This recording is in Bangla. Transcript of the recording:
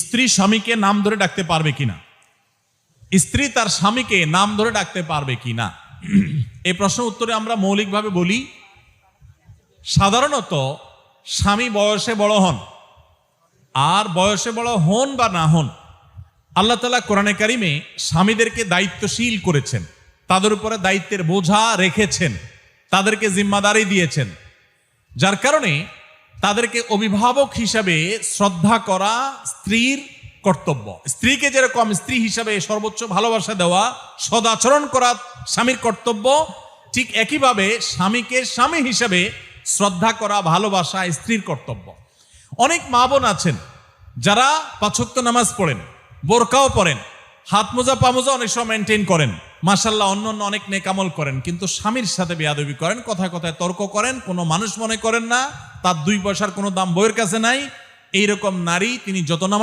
স্ত্রী স্বামীকে নাম ধরে ডাকতে পারবে কিনা, স্ত্রী তার স্বামীকে নাম ধরে ডাকতে পারবে কিনা, এই প্রশ্নের উত্তরে আমরা মৌলিকভাবে বলি, সাধারণত স্বামী বয়সে বড় হন, আর বয়সে বড় হন বা না হন, আল্লাহ তাআলা কোরআনে কারিমে স্বামীদেরকে দায়িত্বশীল করেছেন, তাদের উপরে দায়িত্বের বোঝা রেখেছেন, তাদেরকে জিম্মাদারি দিয়েছেন, যার কারণে তাদেরকে অভিভাবক হিসাবে শ্রদ্ধা করা স্ত্রীর কর্তব্য। স্ত্রীকে যেরকম স্ত্রী হিসাবে সর্বোচ্চ ভালোবাসা দেওয়া, সদাচরণ করা স্বামীর কর্তব্য, ঠিক একইভাবে স্বামীকে স্বামী হিসাবে শ্রদ্ধা করা, ভালোবাসা স্ত্রীর কর্তব্য। অনেক মা বোন আছেন যারা 5 ওয়াক্ত নামাজ পড়েন, বোরকাও পরেন, হাত মোজা পা মোজা অনেক সময় মেনটেন করেন, মাশাআল্লাহ অন্য অনেক নেক আমল করেন, কিন্তু স্বামীর সাথে বেয়াদবি করেন, কথায় কথায় তর্ক করেন, কোনো মানুষ মনে করেন না, তার 2 পয়সার কোনো দাম বইয়ের কাছে নাই। এইরকম নারী তিনি যত নামাজ